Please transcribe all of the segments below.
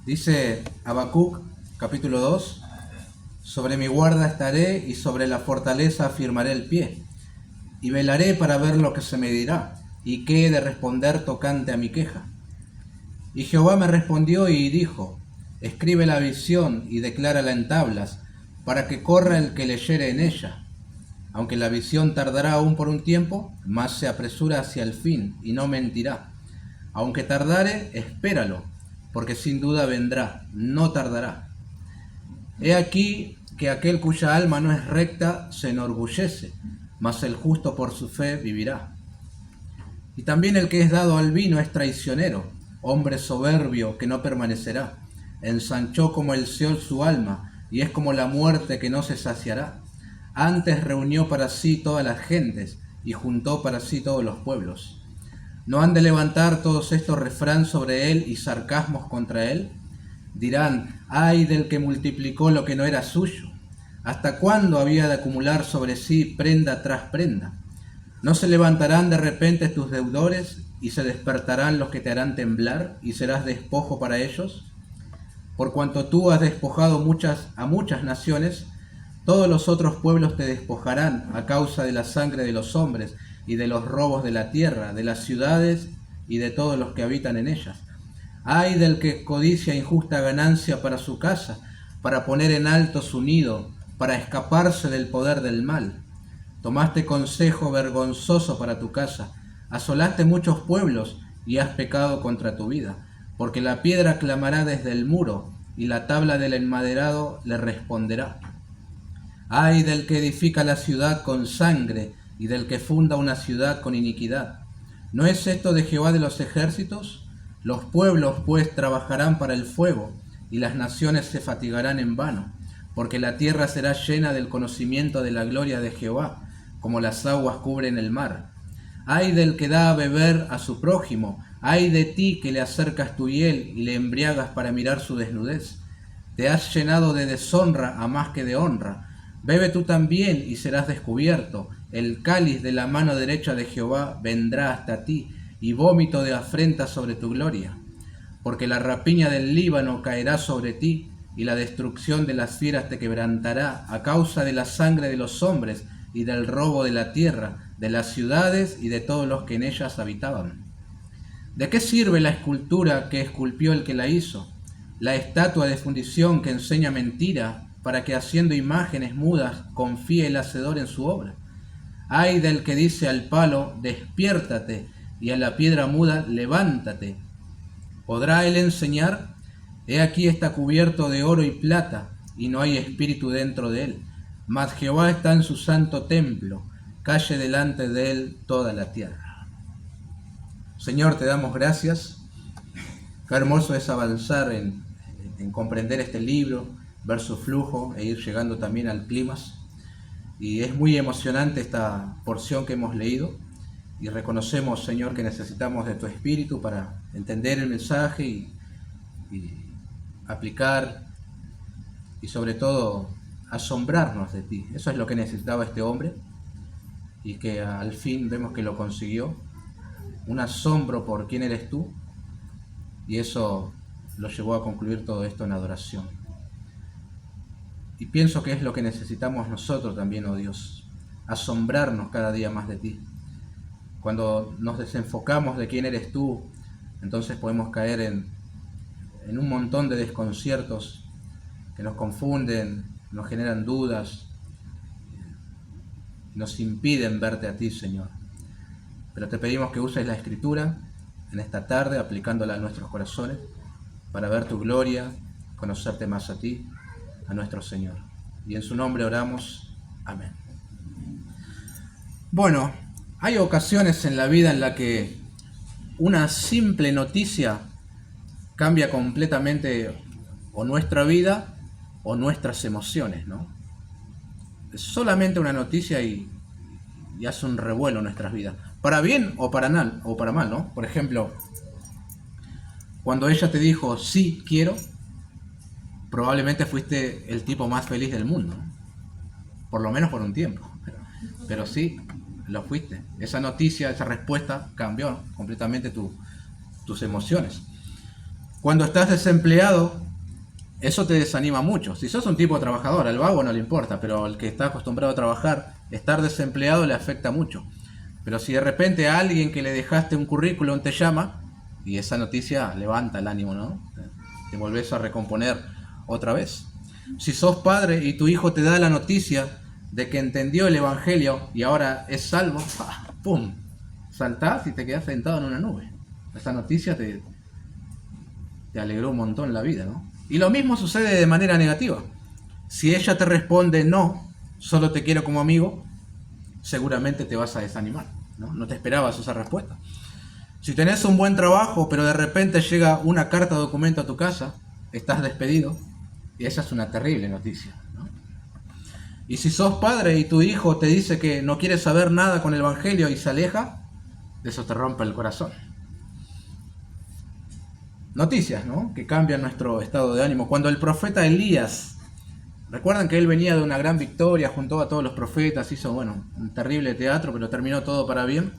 Dice Habacuc, capítulo 2, sobre mi guarda estaré y sobre la fortaleza afirmaré el pie, y velaré para ver lo que se me dirá, y qué he de responder tocante a mi queja. Y Jehová me respondió y dijo, escribe la visión y declárala en tablas, para que corra el que leyere en ella. Aunque la visión tardará aún por un tiempo, mas se apresura hacia el fin, y no mentirá. Aunque tardare, espéralo, porque sin duda vendrá, no tardará. He aquí que aquel cuya alma no es recta se enorgullece, mas el justo por su fe vivirá. Y también el que es dado al vino es traicionero, hombre soberbio que no permanecerá. Ensanchó como el Seol su alma, y es como la muerte que no se saciará. Antes reunió para sí todas las gentes, y juntó para sí todos los pueblos. ¿No han de levantar todos estos refrán sobre él y sarcasmos contra él? Dirán, ay del que multiplicó lo que no era suyo. ¿Hasta cuándo había de acumular sobre sí prenda tras prenda? ¿No se levantarán de repente tus deudores y se despertarán los que te harán temblar y serás despojo para ellos? Por cuanto tú has despojado a muchas naciones, todos los otros pueblos te despojarán a causa de la sangre de los hombres y de los robos de la tierra, de las ciudades y de todos los que habitan en ellas. Ay del que codicia injusta ganancia para su casa, para poner en alto su nido, para escaparse del poder del mal. Tomaste consejo vergonzoso para tu casa, asolaste muchos pueblos y has pecado contra tu vida, porque la piedra clamará desde el muro y la tabla del enmaderado le responderá. Ay del que edifica la ciudad con sangre y del que funda una ciudad con iniquidad. ¿No es esto de Jehová de los ejércitos? Los pueblos pues trabajarán para el fuego y las naciones se fatigarán en vano, porque la tierra será llena del conocimiento de la gloria de Jehová, como las aguas cubren el mar. Ay del que da a beber a su prójimo, ay de ti que le acercas tu hiel y le embriagas para mirar su desnudez. Te has llenado de deshonra a más que de honra. Bebe tú también y serás descubierto. El cáliz de la mano derecha de Jehová vendrá hasta ti, y vómito de afrenta sobre tu gloria. Porque la rapiña del Líbano caerá sobre ti, y la destrucción de las fieras te quebrantará a causa de la sangre de los hombres y del robo de la tierra, de las ciudades y de todos los que en ellas habitaban. ¿De qué sirve la escultura que esculpió el que la hizo? La estatua de fundición que enseña mentira, para que haciendo imágenes mudas confíe el hacedor en su obra. Ay del que dice al palo, despiértate, y a la piedra muda, levántate. ¿Podrá él enseñar? He aquí está cubierto de oro y plata, y no hay espíritu dentro de él. Mas Jehová está en su santo templo, calle delante de él toda la tierra. Señor, te damos gracias. Qué hermoso es avanzar en comprender este libro, ver su flujo e ir llegando también al clímax. Y es muy emocionante esta porción que hemos leído. Y reconocemos, Señor, que necesitamos de tu Espíritu para entender el mensaje y aplicar y sobre todo asombrarnos de ti. Eso es lo que necesitaba este hombre y que al fin vemos que lo consiguió. Un asombro por quién eres tú, y eso lo llevó a concluir todo esto en adoración. Y pienso que es lo que necesitamos nosotros también, oh Dios, asombrarnos cada día más de ti. Cuando nos desenfocamos de quién eres tú, entonces podemos caer en un montón de desconciertos que nos confunden, nos generan dudas, nos impiden verte a ti, Señor. Pero te pedimos que uses la Escritura en esta tarde, aplicándola a nuestros corazones, para ver tu gloria, conocerte más a ti, a nuestro Señor. Y en su nombre oramos. Amén. Bueno, hay ocasiones en la vida en la que una simple noticia cambia completamente o nuestra vida o nuestras emociones, ¿no? Es solamente una noticia y hace un revuelo en nuestras vidas, para bien o para mal, ¿no? Por ejemplo, cuando ella te dijo sí quiero, probablemente fuiste el tipo más feliz del mundo, ¿no? Por lo menos por un tiempo, pero sí lo fuiste. Esa noticia, esa respuesta cambió completamente tus emociones. Cuando estás desempleado, eso te desanima mucho. Si sos un tipo trabajador, al vago no le importa, pero al que está acostumbrado a trabajar, estar desempleado le afecta mucho. Pero si de repente a alguien que le dejaste un currículum te llama, y esa noticia levanta el ánimo, ¿no? Te volvés a recomponer otra vez. Si sos padre y tu hijo te da la noticia de que entendió el evangelio y ahora es salvo, ¡pum! Saltás y te quedás sentado en una nube. Esa noticia te alegró un montón la vida, ¿no? Y lo mismo sucede de manera negativa. Si ella te responde no, solo te quiero como amigo, seguramente te vas a desanimar, ¿no? No te esperabas esa respuesta. Si tenés un buen trabajo, pero de repente llega una carta de documento a tu casa, estás despedido, y esa es una terrible noticia, ¿no? Y si sos padre y tu hijo te dice que no quiere saber nada con el evangelio y se aleja, eso te rompe el corazón. Noticias, ¿no?, que cambian nuestro estado de ánimo. Cuando el profeta Elías, recuerdan que él venía de una gran victoria, juntó a todos los profetas, hizo, un terrible teatro, pero terminó todo para bien.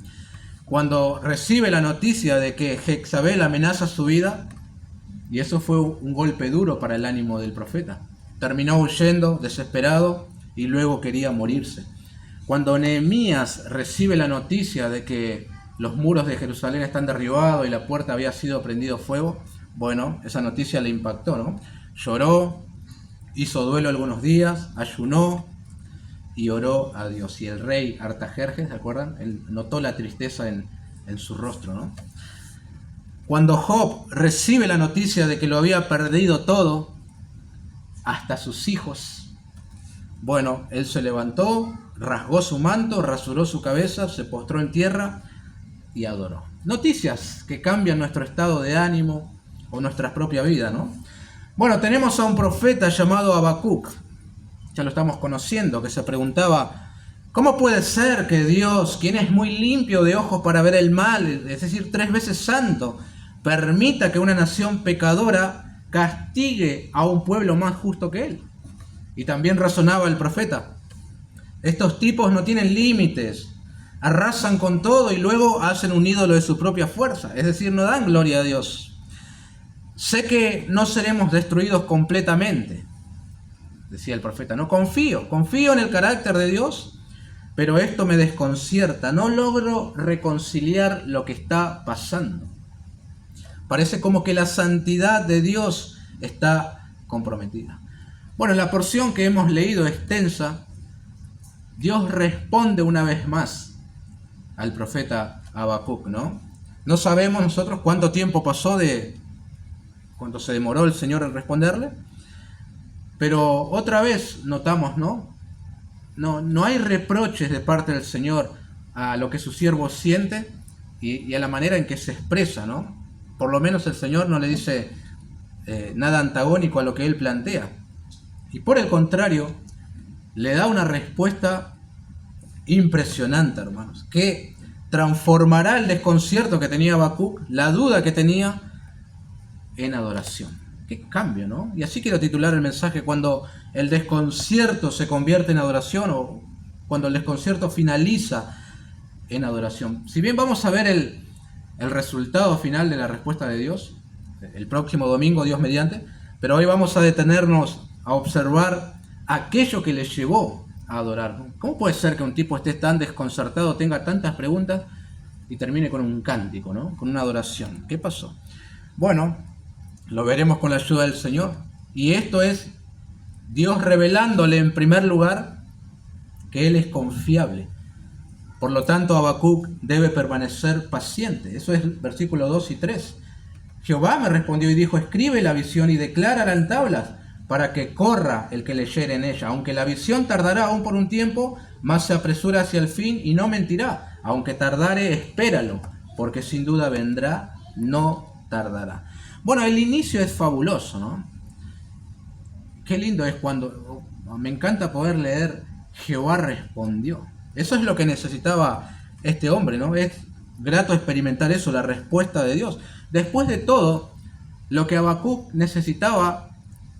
Cuando recibe la noticia de que Jezabel amenaza su vida, y eso fue un golpe duro para el ánimo del profeta. Terminó huyendo, desesperado, y luego quería morirse. Cuando Nehemías recibe la noticia de que los muros de Jerusalén están derribados y la puerta había sido prendido fuego, esa noticia le impactó, ¿no? Lloró, hizo duelo algunos días, ayunó y oró a Dios. Y el rey Artajerjes, ¿se acuerdan? Él notó la tristeza en su rostro, ¿no? Cuando Job recibe la noticia de que lo había perdido todo, hasta sus hijos, él se levantó, rasgó su manto, rasuró su cabeza, se postró en tierra y adoró. Noticias que cambian nuestro estado de ánimo o nuestra propia vida, ¿no? Tenemos a un profeta llamado Habacuc, ya lo estamos conociendo, que se preguntaba: ¿cómo puede ser que Dios, quien es muy limpio de ojos para ver el mal, es decir, 3 veces santo, permita que una nación pecadora castigue a un pueblo más justo que él? Y también razonaba el profeta: estos tipos no tienen límites, arrasan con todo y luego hacen un ídolo de su propia fuerza, es decir, no dan gloria a Dios. Sé que no seremos destruidos completamente, decía el profeta, no confío en el carácter de Dios, pero esto me desconcierta, no logro reconciliar lo que está pasando. Parece como que la santidad de Dios está comprometida. En la porción que hemos leído extensa, Dios responde una vez más al profeta Habacuc, ¿no? No sabemos nosotros cuánto tiempo pasó de cuánto se demoró el Señor en responderle, pero otra vez notamos, No hay reproches de parte del Señor a lo que su siervo siente y a la manera en que se expresa, ¿no? Por lo menos el Señor no le dice nada antagónico a lo que él plantea. Y por el contrario, le da una respuesta impresionante, hermanos, que transformará el desconcierto que tenía Habacuc, la duda que tenía, en adoración. Qué cambio, ¿no? Y así quiero titular el mensaje: cuando el desconcierto se convierte en adoración, o cuando el desconcierto finaliza en adoración. Si bien vamos a ver el resultado final de la respuesta de Dios el próximo domingo, Dios mediante, pero hoy vamos a detenernos a observar aquello que le llevó a adorar. ¿Cómo puede ser que un tipo esté tan desconcertado, tenga tantas preguntas y termine con un cántico, ¿no? Con una adoración? ¿Qué pasó? Lo veremos con la ayuda del Señor. Y esto es Dios revelándole en primer lugar que Él es confiable. Por lo tanto, Habacuc debe permanecer paciente. Eso es versículos 2 y 3. Jehová me respondió y dijo: escribe la visión y declárala en tablas, para que corra el que leyere en ella. Aunque la visión tardará aún por un tiempo, mas se apresura hacia el fin y no mentirá. Aunque tardare, espéralo, porque sin duda vendrá, no tardará. El inicio es fabuloso, ¿no? Qué lindo es cuando... me encanta poder leer: Jehová respondió. Eso es lo que necesitaba este hombre, ¿no? Es grato experimentar eso, la respuesta de Dios. Después de todo, lo que Habacuc necesitaba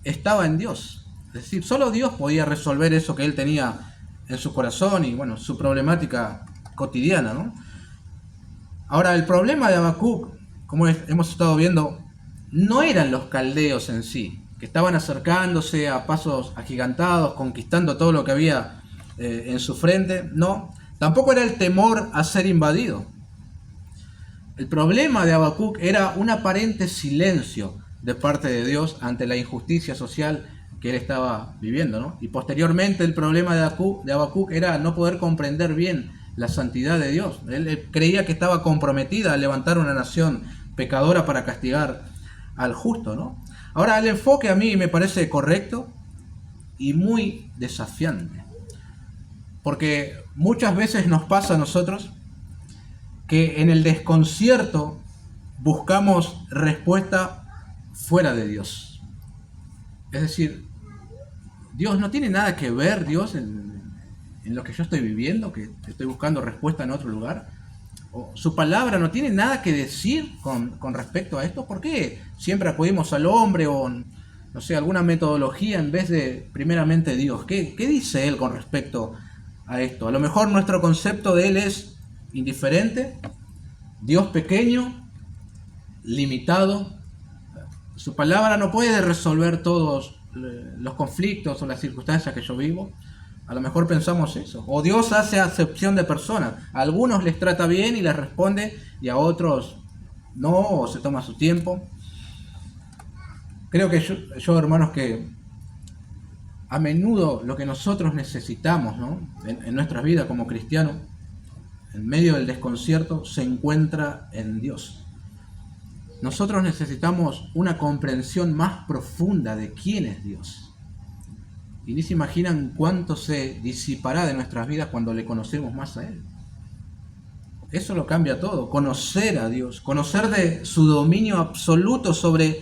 estaba en Dios. Es decir, solo Dios podía resolver eso que él tenía en su corazón y, su problemática cotidiana, ¿no? Ahora, el problema de Habacuc, como hemos estado viendo, no eran los caldeos en sí, que estaban acercándose a pasos agigantados, conquistando todo lo que había en su frente. No, tampoco era el temor a ser invadido. El problema de Habacuc era un aparente silencio de parte de Dios ante la injusticia social que él estaba viviendo, ¿no? Y posteriormente el problema de Habacuc era no poder comprender bien la santidad de Dios. Él creía que estaba comprometida a levantar una nación pecadora para castigar al justo, ¿no? Ahora, el enfoque a mí me parece correcto y muy desafiante, porque muchas veces nos pasa a nosotros que en el desconcierto buscamos respuesta fuera de Dios. Es decir, Dios no tiene nada que ver, Dios, en lo que yo estoy viviendo, que estoy buscando respuesta en otro lugar. O su palabra no tiene nada que decir con respecto a esto. ¿Por qué siempre acudimos al hombre o, no sé, alguna metodología en vez de primeramente Dios? ¿Qué dice Él con respecto a esto? A lo mejor nuestro concepto de Él es indiferente, Dios pequeño, limitado. Su palabra no puede resolver todos los conflictos o las circunstancias que yo vivo. A lo mejor pensamos eso. O Dios hace acepción de personas. A algunos les trata bien y les responde, y a otros no, o se toma su tiempo. Creo que yo hermanos, que a menudo lo que nosotros necesitamos, ¿no?, en nuestras vidas como cristianos, en medio del desconcierto, se encuentra en Dios. Nosotros necesitamos una comprensión más profunda de quién es Dios. Y ni se imaginan cuánto se disipará de nuestras vidas cuando le conocemos más a Él. Eso lo cambia todo. Conocer a Dios, conocer de su dominio absoluto sobre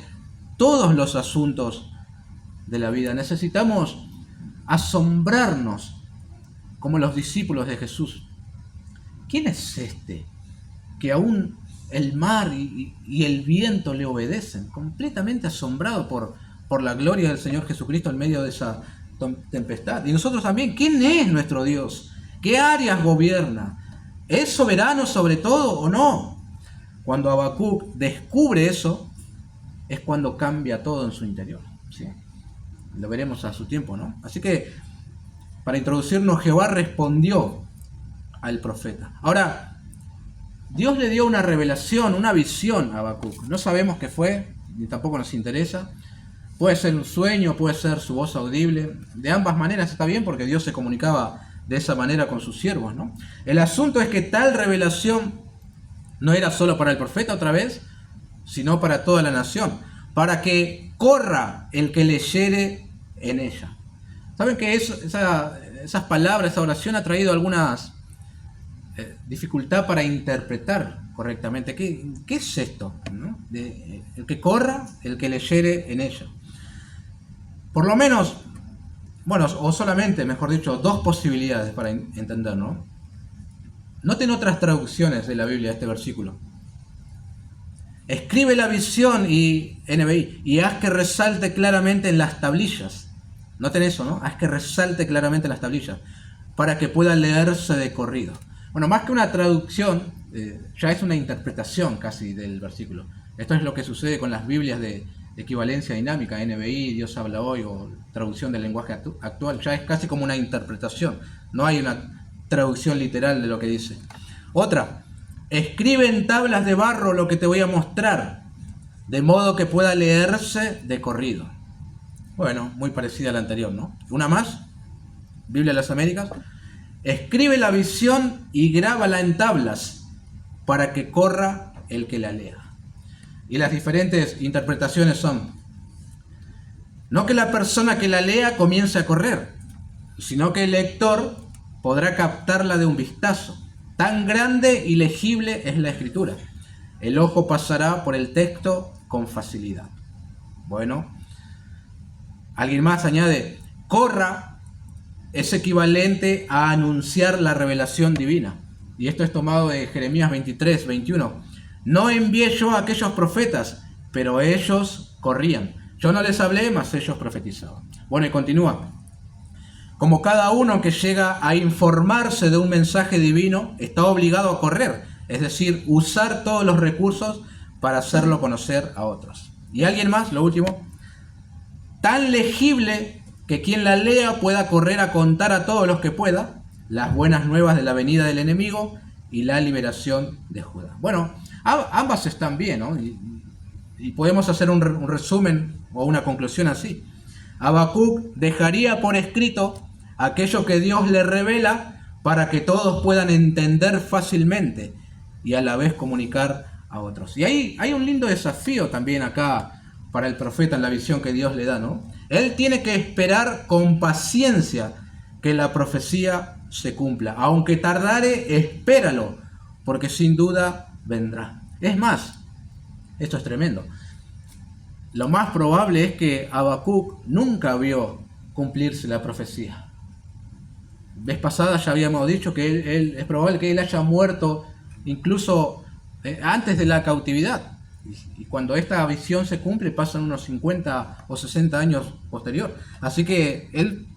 todos los asuntos de la vida. Necesitamos asombrarnos como los discípulos de Jesús. ¿Quién es este que aún el mar y el viento le obedecen? Completamente asombrado por la gloria del Señor Jesucristo en medio de esa tempestad. Y nosotros también, ¿quién es nuestro Dios? ¿Qué áreas gobierna? ¿Es soberano sobre todo o no? Cuando Habacuc descubre eso, es cuando cambia todo en su interior, ¿sí? Lo veremos a su tiempo, ¿no? Así que, para introducirnos, Jehová respondió al profeta. Ahora, Dios le dio una revelación, una visión a Habacuc. No sabemos qué fue, ni tampoco nos interesa. Puede ser un sueño, puede ser su voz audible. De ambas maneras está bien, porque Dios se comunicaba de esa manera con sus siervos, ¿no? El asunto es que tal revelación no era solo para el profeta otra vez, sino para toda la nación, para que corra el que leyere en ella. ¿Saben que esas palabras, esa oración ha traído algunas dificultad para interpretar correctamente? ¿Qué es esto, ¿no? El que corra, el que leyere en ella. Por lo menos, bueno, o solamente, mejor dicho, dos posibilidades para entender, ¿no? Noten otras traducciones de la Biblia este versículo. Escribe la visión, y NBI, y haz que resalte claramente en las tablillas. Noten eso, ¿no? Haz que resalte claramente en las tablillas, para que pueda leerse de corrido. Bueno, más que una traducción, ya es una interpretación casi del versículo. Esto es lo que sucede con las Biblias de equivalencia dinámica, NBI, Dios habla hoy, o traducción del lenguaje actual. Ya es casi como una interpretación. No hay una traducción literal de lo que dice. Otra, escribe en tablas de barro lo que te voy a mostrar, de modo que pueda leerse de corrido. Bueno, muy parecida a la anterior, ¿no? Una más, Biblia de las Américas. Escribe la visión y grábala en tablas, para que corra el que la lea. Y las diferentes interpretaciones son: no que la persona que la lea comience a correr, sino que el lector podrá captarla de un vistazo. Tan grande y legible es la escritura. El ojo pasará por el texto con facilidad. Bueno, alguien más añade: corra es equivalente a anunciar la revelación divina. Y esto es tomado de Jeremías 23, 21. No envié yo a aquellos profetas, pero ellos corrían. Yo no les hablé, mas ellos profetizaban. Bueno, y continúa. Como cada uno que llega a informarse de un mensaje divino está obligado a correr, es decir, usar todos los recursos para hacerlo conocer a otros. Y alguien más, lo último, tan legible que quien la lea pueda correr a contar a todos los que pueda las buenas nuevas de la venida del enemigo y la liberación de Judá. Bueno, ambas están bien, ¿no? Y podemos hacer un resumen o una conclusión así. Habacuc dejaría por escrito aquello que Dios le revela para que todos puedan entender fácilmente y a la vez comunicar a otros. Y ahí hay un lindo desafío también acá para el profeta en la visión que Dios le da, ¿no? Él tiene que esperar con paciencia que la profecía se cumpla. Aunque tardare, espéralo, porque sin duda vendrá. Es más, esto es tremendo. Lo más probable es que Habacuc nunca vio cumplirse la profecía. Vez pasada ya habíamos dicho que es probable que él haya muerto incluso antes de la cautividad. Y cuando esta visión se cumple pasan unos 50 o 60 años posterior. Así que él,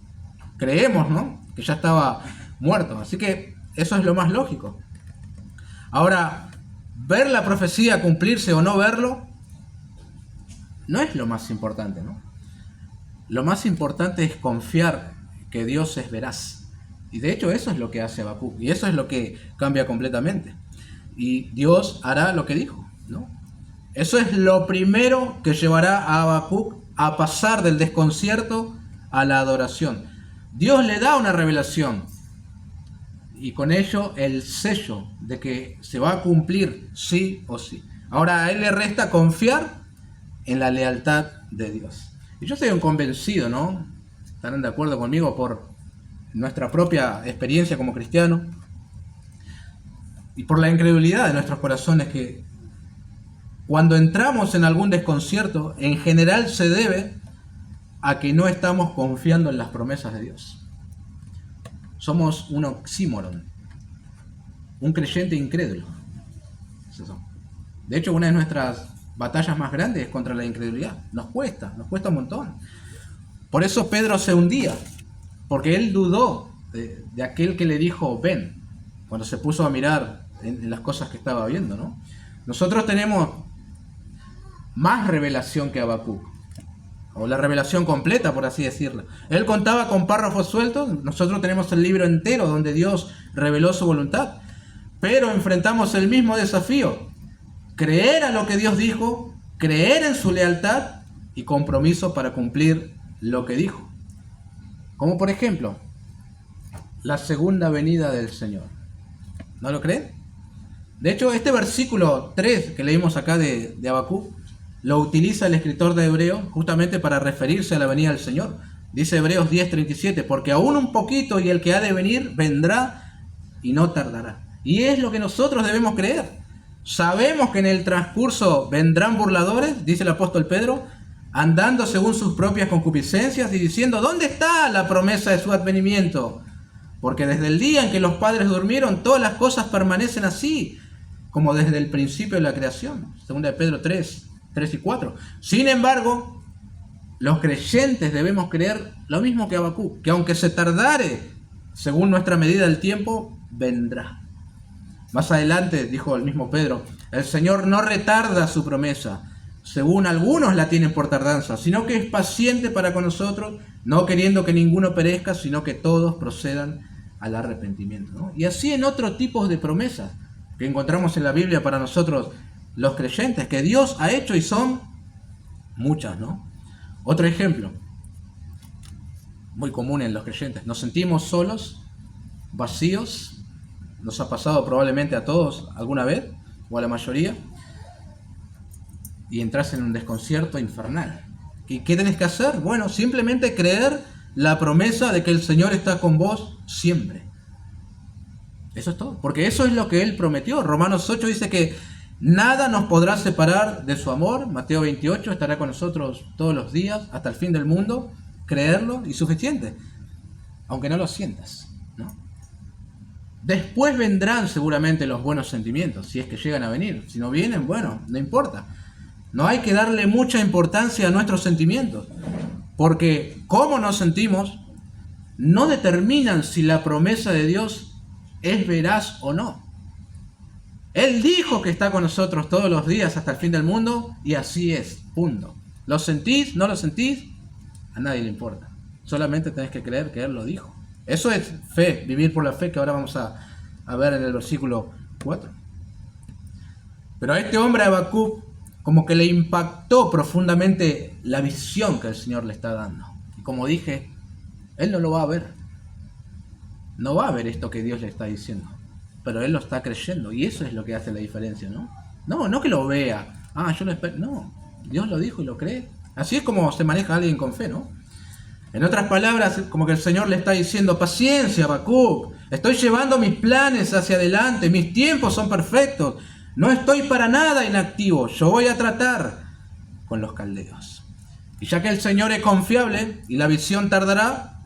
creemos, ¿no?, que ya estaba muerto. Así que eso es lo más lógico. Ahora, ver la profecía cumplirse o no verlo no es lo más importante, ¿no? Lo más importante es confiar que Dios es veraz. Y de hecho eso es lo que hace Habacuc. Y eso es lo que cambia completamente. Y Dios hará lo que dijo, ¿no? Eso es lo primero que llevará a Habacuc a pasar del desconcierto a la adoración. Dios le da una revelación y con ello el sello de que se va a cumplir sí o sí. Ahora a él le resta confiar en la lealtad de Dios. Y yo soy un convencido, ¿no? Estarán de acuerdo conmigo por nuestra propia experiencia como cristiano y por la incredulidad de nuestros corazones, que cuando entramos en algún desconcierto, en general se debe a que no estamos confiando en las promesas de Dios. Somos un oxímoron, un creyente incrédulo. Es eso. De hecho, una de nuestras batallas más grandes es contra la incredulidad. Nos cuesta un montón. Por eso Pedro se hundía, porque él dudó de aquel que le dijo ven, cuando se puso a mirar en las cosas que estaba viendo, ¿no? Nosotros tenemos más revelación que Habacuc, o la revelación completa, por así decirlo. Él contaba con párrafos sueltos, nosotros tenemos el libro entero donde Dios reveló su voluntad, pero enfrentamos el mismo desafío: creer a lo que Dios dijo, creer en su lealtad y compromiso para cumplir lo que dijo. Como por ejemplo, la segunda venida del Señor. ¿No lo creen? De hecho, este versículo 3 que leímos acá de Habacuc lo utiliza el escritor de Hebreos justamente para referirse a la venida del Señor. Dice Hebreos 10:37, porque aún un poquito y el que ha de venir vendrá y no tardará. Y es lo que nosotros debemos creer. Sabemos que en el transcurso vendrán burladores, dice el apóstol Pedro, andando según sus propias concupiscencias y diciendo: ¿dónde está la promesa de su advenimiento? Porque desde el día en que los padres durmieron, todas las cosas permanecen así, como desde el principio de la creación. Segunda de Pedro 3 y 4. Sin embargo, los creyentes debemos creer lo mismo que Habacuc, que aunque se tardare, según nuestra medida del tiempo, vendrá. Más adelante, dijo el mismo Pedro, el Señor no retarda su promesa, según algunos la tienen por tardanza, sino que es paciente para con nosotros, no queriendo que ninguno perezca, sino que todos procedan al arrepentimiento, ¿no? Y así en otros tipos de promesas que encontramos en la Biblia para nosotros los creyentes, que Dios ha hecho, y son muchas, ¿no? Otro ejemplo, muy común en los creyentes: nos sentimos solos, vacíos. Nos ha pasado probablemente a todos alguna vez, o a la mayoría, y entras en un desconcierto infernal. ¿Y qué tenés que hacer? Bueno, simplemente creer la promesa de que el Señor está con vos siempre. Eso es todo, porque eso es lo que Él prometió. Romanos 8 dice que nada nos podrá separar de su amor. Mateo 28, estará con nosotros todos los días hasta el fin del mundo. Creerlo y suficiente, aunque no lo sientas, ¿no? Después vendrán seguramente los buenos sentimientos, si es que llegan a venir. Si no vienen, bueno, no importa. No hay que darle mucha importancia a nuestros sentimientos, porque cómo nos sentimos no determinan si la promesa de Dios es veraz o no. Él dijo que está con nosotros todos los días hasta el fin del mundo, y así es. Punto. ¿Lo sentís? ¿No lo sentís? A nadie le importa. Solamente tenés que creer que Él lo dijo. Eso es fe, vivir por la fe, que ahora vamos a ver en el versículo 4. Pero a este hombre, Habacuc, como que le impactó profundamente la visión que el Señor le está dando. Y como dije, él no lo va a ver. No va a ver esto que Dios le está diciendo. Pero él lo está creyendo. Y eso es lo que hace la diferencia, ¿no? No que lo vea. Yo lo espero. No, Dios lo dijo y lo cree. Así es como se maneja alguien con fe, ¿no? En otras palabras, como que el Señor le está diciendo: paciencia, Habacuc, estoy llevando mis planes hacia adelante, mis tiempos son perfectos, no estoy para nada inactivo, yo voy a tratar con los caldeos. Y ya que el Señor es confiable y la visión tardará,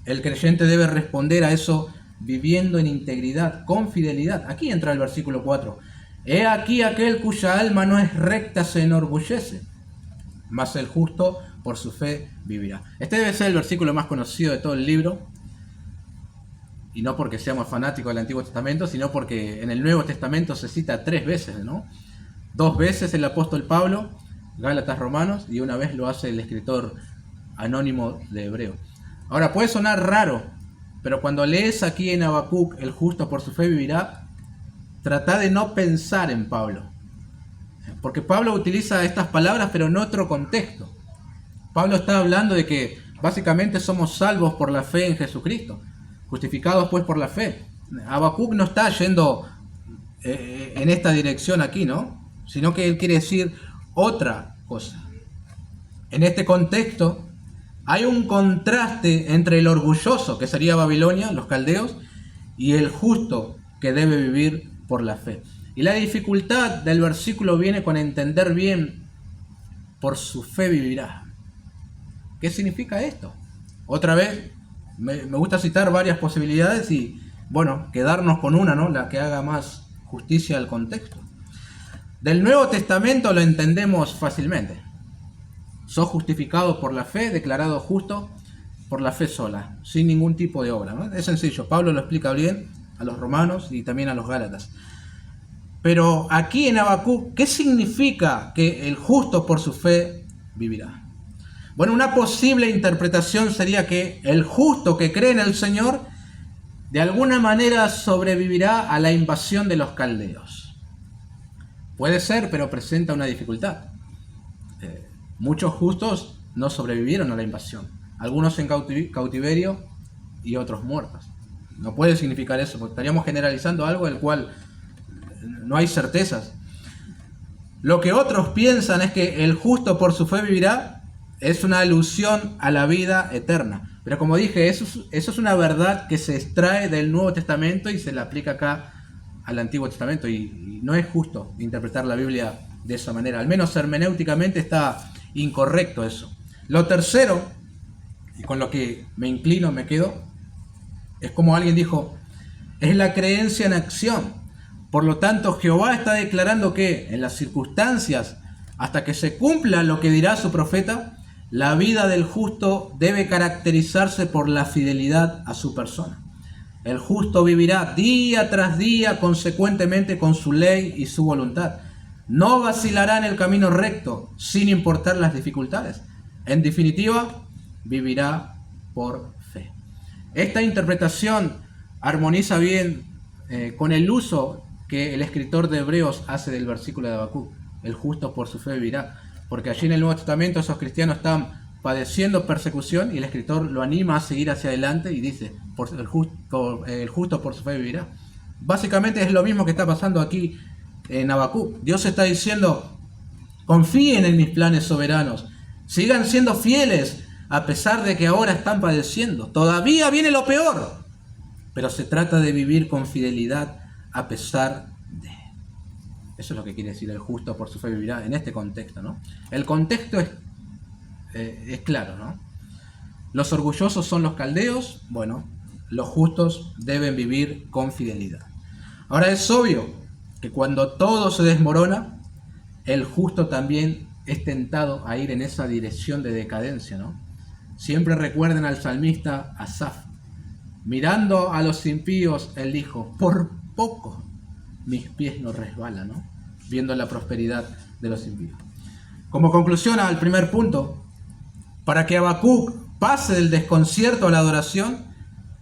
el creyente debe responder a eso viviendo en integridad, con fidelidad. Aquí entra el versículo 4. He aquí aquel cuya alma no es recta se enorgullece, mas el justo por su fe vivirá. Este debe ser el versículo más conocido de todo el libro, y no porque seamos fanáticos del Antiguo Testamento, sino porque en el Nuevo Testamento se cita 3 veces, ¿no? 2 veces el apóstol Pablo, Gálatas, Romanos, y una vez lo hace el escritor anónimo de Hebreo. Ahora, puede sonar raro, pero cuando lees aquí en Habacuc, el justo por su fe vivirá, trata de no pensar en Pablo, porque Pablo utiliza estas palabras pero en otro contexto. Pablo está hablando de que básicamente somos salvos por la fe en Jesucristo, justificados pues por la fe. Habacuc no está yendo en esta dirección aquí, ¿no? Sino que él quiere decir otra cosa. En este contexto hay un contraste entre el orgulloso, que sería Babilonia, los caldeos, y el justo, que debe vivir por la fe. Y la dificultad del versículo viene con entender bien: por su fe vivirá. ¿Qué significa esto? Otra vez, me gusta citar varias posibilidades y, bueno, quedarnos con una, ¿no? La que haga más justicia al contexto. Del Nuevo Testamento lo entendemos fácilmente. Sos justificado por la fe, declarado justo por la fe sola, sin ningún tipo de obra, ¿no? Es sencillo, Pablo lo explica bien a los romanos y también a los gálatas. Pero aquí en Habacuc, ¿qué significa que el justo por su fe vivirá? Bueno, una posible interpretación sería que el justo que cree en el Señor de alguna manera sobrevivirá a la invasión de los caldeos. Puede ser, pero presenta una dificultad. Muchos justos no sobrevivieron a la invasión. Algunos en cautiverio y otros muertos. No puede significar eso, porque estaríamos generalizando algo del cual no hay certezas. Lo que otros piensan es que el justo por su fe vivirá es una alusión a la vida eterna. Pero como dije, eso es una verdad que se extrae del Nuevo Testamento y se la aplica acá al Antiguo Testamento. Y no es justo interpretar la Biblia de esa manera. Al menos hermenéuticamente está incorrecto eso. Lo tercero, y con lo que me inclino, me quedo, es como alguien dijo: es la creencia en acción. Por lo tanto, Jehová está declarando que en las circunstancias, hasta que se cumpla lo que dirá su profeta, la vida del justo debe caracterizarse por la fidelidad a su persona. El justo vivirá día tras día consecuentemente con su ley y su voluntad. No vacilará en el camino recto, sin importar las dificultades. En definitiva, vivirá por fe. Esta interpretación armoniza bien con el uso que el escritor de Hebreos hace del versículo de Habacuc: el justo por su fe vivirá. Porque allí en el Nuevo Testamento esos cristianos están padeciendo persecución y el escritor lo anima a seguir hacia adelante y dice: el justo por su fe vivirá. Básicamente es lo mismo que está pasando aquí en Habacuc. Dios está diciendo: confíen en mis planes soberanos, sigan siendo fieles a pesar de que ahora están padeciendo. Todavía viene lo peor, pero se trata de vivir con fidelidad a pesar de. Eso es lo que quiere decir: el justo por su fe vivirá, en este contexto, ¿no? El contexto es claro, ¿no? Los orgullosos son los caldeos. Bueno, los justos deben vivir con fidelidad. Ahora, es obvio que cuando todo se desmorona, el justo también es tentado a ir en esa dirección de decadencia, ¿no? Siempre recuerden al salmista Asaf. Mirando a los impíos, él dijo: por poco mis pies no resbalan, ¿no? Viendo la prosperidad de los impíos. Como conclusión al primer punto, para que Habacuc pase del desconcierto a la adoración,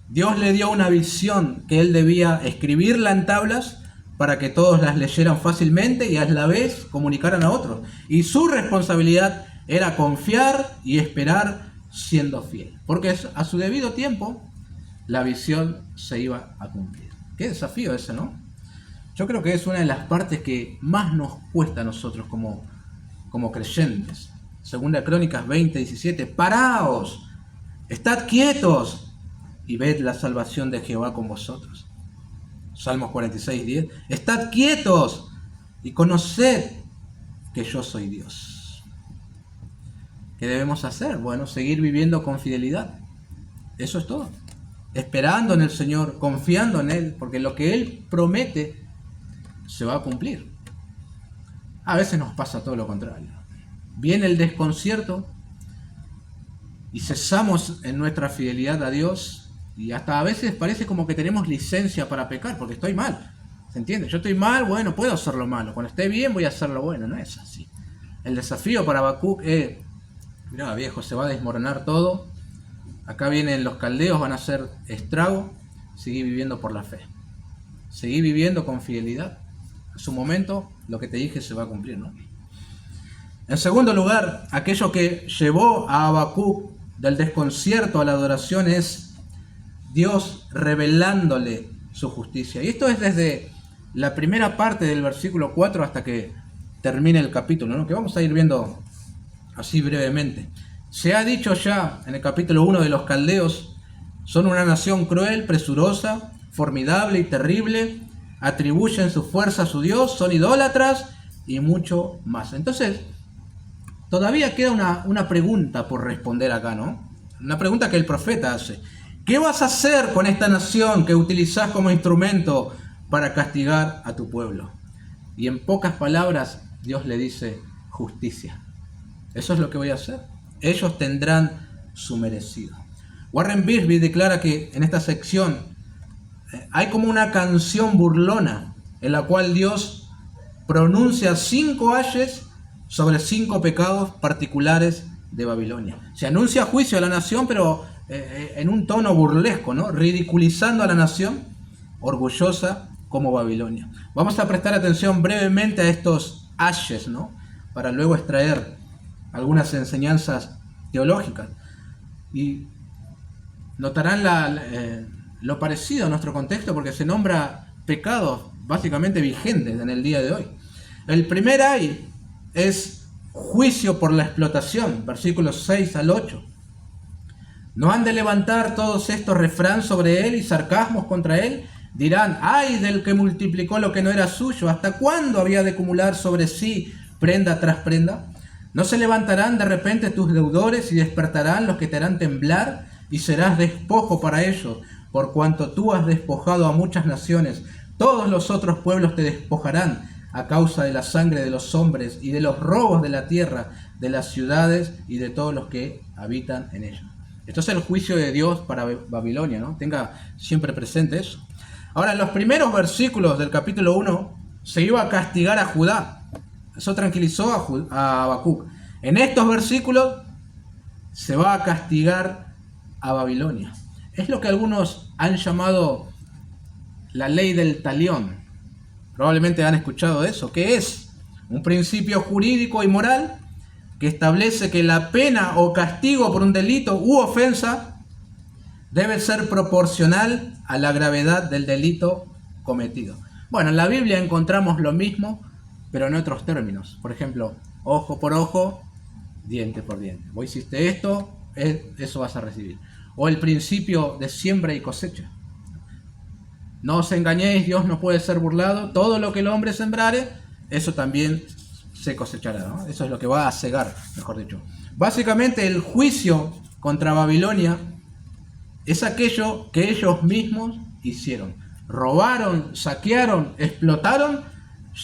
Dios le dio una visión que él debía escribirla en tablas para que todos las leyeran fácilmente y a la vez comunicaran a otros. Y su responsabilidad era confiar y esperar siendo fiel, porque a su debido tiempo la visión se iba a cumplir. Qué desafío ese, ¿no? Yo creo que es una de las partes que más nos cuesta a nosotros como creyentes. Segunda Crónicas 20:17, paraos, estad quietos y ved la salvación de Jehová con vosotros. Salmos 46:10, estad quietos y conoced que yo soy Dios. ¿Qué debemos hacer? Bueno, seguir viviendo con fidelidad. Eso es todo. Esperando en el Señor, confiando en Él, porque lo que Él promete se va a cumplir. A veces nos pasa todo lo contrario. Viene el desconcierto y cesamos en nuestra fidelidad a Dios y hasta a veces parece como que tenemos licencia para pecar porque estoy mal. ¿Se entiende? Yo estoy mal, bueno, puedo hacer lo malo. Cuando esté bien voy a hacer lo bueno. No es así. El desafío para Habacuc es, mirá viejo, se va a desmoronar todo. Acá vienen los caldeos, van a hacer estrago. Seguí viviendo por la fe. Seguí viviendo con fidelidad. En su momento, lo que te dije se va a cumplir, ¿no? En segundo lugar, aquello que llevó a Habacuc del desconcierto a la adoración es Dios revelándole su justicia. Y esto es desde la primera parte del versículo 4 hasta que termine el capítulo, ¿no? Que vamos a ir viendo así brevemente. Se ha dicho ya en el capítulo 1 de los caldeos, son una nación cruel, presurosa, formidable y terrible, atribuyen su fuerza a su Dios, son idólatras y mucho más. Entonces, todavía queda una pregunta por responder acá, ¿no? Una pregunta que el profeta hace. ¿Qué vas a hacer con esta nación que utilizás como instrumento para castigar a tu pueblo? Y en pocas palabras, Dios le dice justicia. Eso es lo que voy a hacer. Ellos tendrán su merecido. Warren Wiersbe declara que en esta sección hay como una canción burlona en la cual Dios pronuncia 5 ayes sobre 5 pecados particulares de Babilonia. Se anuncia juicio a la nación, pero en un tono burlesco, ¿no? Ridiculizando a la nación orgullosa como Babilonia. Vamos a prestar atención brevemente a estos ayes, ¿no? Para luego extraer algunas enseñanzas teológicas. Y notarán lo parecido a nuestro contexto porque se nombra pecados básicamente vigentes en el día de hoy. El primer ay es juicio por la explotación, versículos 6 al 8. ¿No han de levantar todos estos refrán sobre él y sarcasmos contra él? Dirán, ay del que multiplicó lo que no era suyo, ¿hasta cuándo había de acumular sobre sí prenda tras prenda? ¿No se levantarán de repente tus deudores y despertarán los que te harán temblar? Y serás despojo para ellos, por cuanto tú has despojado a muchas naciones. Todos los otros pueblos te despojarán a causa de la sangre de los hombres y de los robos de la tierra, de las ciudades y de todos los que habitan en ellas. Esto es el juicio de Dios para Babilonia, ¿no? Tenga siempre presente eso. Ahora, en los primeros versículos del capítulo 1 se iba a castigar a Judá. Eso tranquilizó a Habacuc. En estos versículos se va a castigar a Babilonia. Es lo que algunos han llamado la ley del talión. Probablemente han escuchado eso, que es un principio jurídico y moral que establece que la pena o castigo por un delito u ofensa debe ser proporcional a la gravedad del delito cometido. Bueno, en la Biblia encontramos lo mismo, pero en otros términos. Por ejemplo, ojo por ojo, diente por diente. Vos hiciste esto, eso vas a recibir. O el principio de siembra y cosecha. No os engañéis, Dios no puede ser burlado. Todo lo que el hombre sembrare, eso también se cosechará, ¿no? Eso es lo que va a cegar, mejor dicho. Básicamente el juicio contra Babilonia es aquello que ellos mismos hicieron. Robaron, saquearon, explotaron.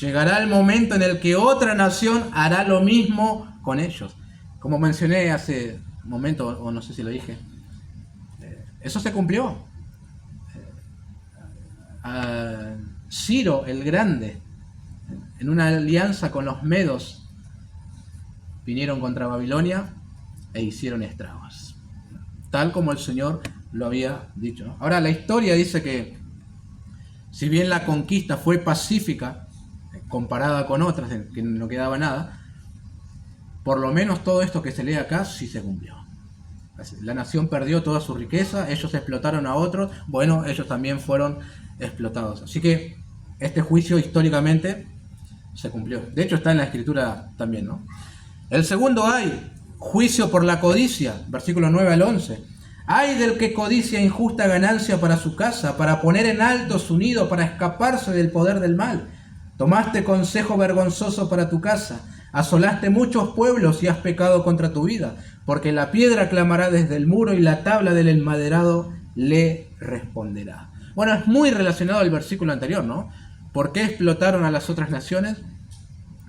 Llegará el momento en el que otra nación hará lo mismo con ellos. Como mencioné hace un momento, o no sé si lo dije, eso se cumplió. Ciro el Grande, en una alianza con los medos, vinieron contra Babilonia e hicieron estragos, tal como el Señor lo había dicho, ¿no? Ahora la historia dice que si bien la conquista fue pacífica comparada con otras, que no quedaba nada, por lo menos todo esto que se lee acá sí se cumplió. La nación perdió toda su riqueza, ellos explotaron a otros, bueno, ellos también fueron explotados. Así que este juicio históricamente se cumplió. De hecho está en la escritura también, ¿no? El segundo hay, juicio por la codicia, versículo 9 al 11. Hay del que codicia injusta ganancia para su casa, para poner en alto su nido, para escaparse del poder del mal. Tomaste consejo vergonzoso para tu casa, asolaste muchos pueblos y has pecado contra tu vida, porque la piedra clamará desde el muro y la tabla del enmaderado le responderá. Bueno, es muy relacionado al versículo anterior, ¿no? ¿Por qué explotaron a las otras naciones?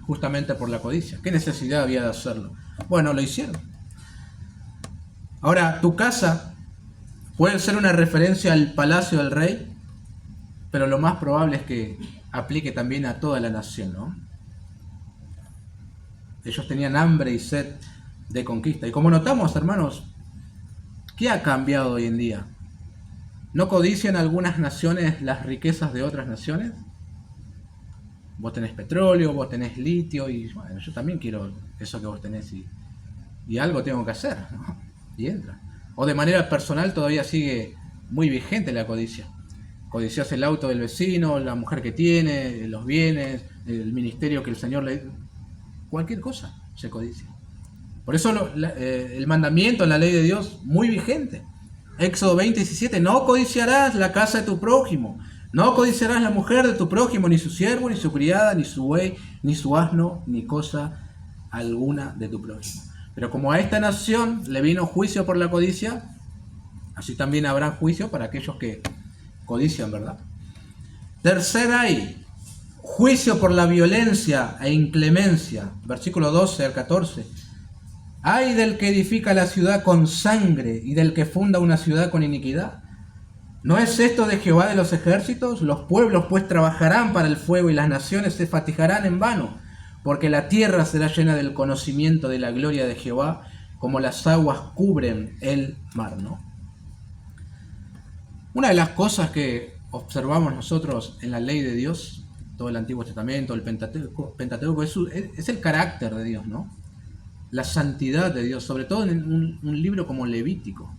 Justamente por la codicia. ¿Qué necesidad había de hacerlo? Bueno, lo hicieron. Ahora, tu casa puede ser una referencia al palacio del rey, pero lo más probable es que aplique también a toda la nación, ¿no? Ellos tenían hambre y sed de conquista. Y como notamos, hermanos, ¿qué ha cambiado hoy en día? ¿No codician algunas naciones las riquezas de otras naciones? Vos tenés petróleo, vos tenés litio, y bueno, yo también quiero eso que vos tenés, y algo tengo que hacer, ¿no? Y entra. O de manera personal todavía sigue muy vigente la codicia. Codicias el auto del vecino, la mujer que tiene, los bienes, el ministerio que el Señor le... Cualquier cosa se codicia. Por eso el mandamiento, la ley de Dios, muy vigente. Éxodo 20:17, no codiciarás la casa de tu prójimo, no codiciarás la mujer de tu prójimo, ni su siervo, ni su criada, ni su buey, ni su asno, ni cosa alguna de tu prójimo. Pero como a esta nación le vino juicio por la codicia, así también habrá juicio para aquellos que codician, ¿verdad? Tercera hay juicio por la violencia e inclemencia, versículo 12 al 14. Ay del que edifica la ciudad con sangre y del que funda una ciudad con iniquidad. ¿No es esto de Jehová de los ejércitos? Los pueblos pues trabajarán para el fuego y las naciones se fatigarán en vano, porque la tierra será llena del conocimiento de la gloria de Jehová, como las aguas cubren el mar, ¿no? Una de las cosas que observamos nosotros en la ley de Dios, todo el Antiguo Testamento, el Pentateuco, es el carácter de Dios, ¿no? La santidad de Dios, sobre todo en un libro como Levítico.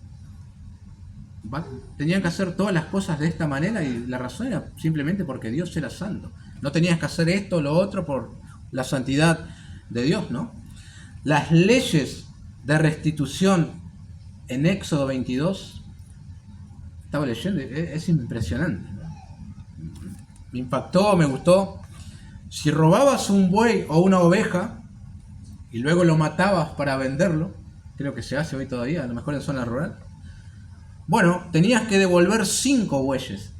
Tenían que hacer todas las cosas de esta manera y la razón era simplemente porque Dios era santo. No tenías que hacer esto o lo otro por la santidad de Dios, ¿no? Las leyes de restitución en Éxodo 22, estaba leyendo, es impresionante, ¿no? Me impactó, me gustó. Si robabas un buey o una oveja y luego lo matabas para venderlo, creo que se hace hoy todavía, a lo mejor en zona rural, bueno, tenías que devolver 5 bueyes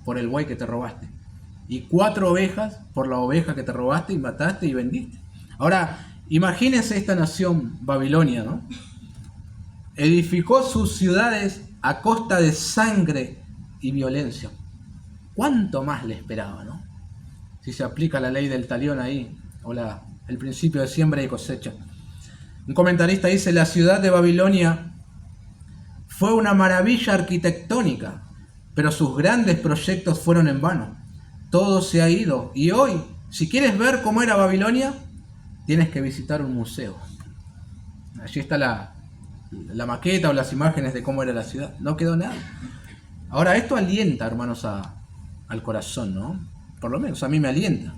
por el buey que te robaste y 4 ovejas por la oveja que te robaste y mataste y vendiste. Ahora, imagínense esta nación Babilonia, ¿no? Edificó sus ciudades a costa de sangre y violencia. ¿Cuánto más le esperaba, no? Si se aplica la ley del talión ahí, o el principio de siembra y cosecha. Un comentarista dice, la ciudad de Babilonia fue una maravilla arquitectónica, pero sus grandes proyectos fueron en vano. Todo se ha ido, y hoy, si quieres ver cómo era Babilonia, tienes que visitar un museo. Allí está la maqueta o las imágenes de cómo era la ciudad. No quedó nada. Ahora, esto alienta, hermanos, al corazón, ¿no? Por lo menos a mí me alienta.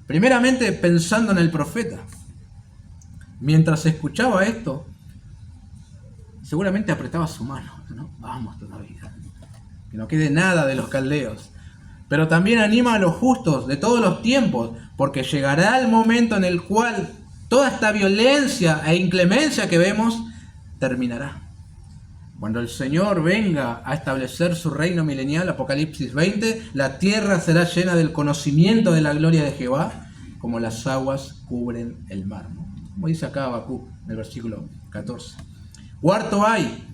Primeramente, pensando en el profeta. Mientras escuchaba esto, seguramente apretaba su mano, ¿no? Vamos todavía, que no quede nada de los caldeos. Pero también anima a los justos de todos los tiempos, porque llegará el momento en el cual toda esta violencia e inclemencia que vemos terminará. Cuando el Señor venga a establecer su reino milenial, Apocalipsis 20, la tierra será llena del conocimiento de la gloria de Jehová, como las aguas cubren el mar, ¿no? Como dice acá Habacuc, en el versículo 14. Cuarto hay,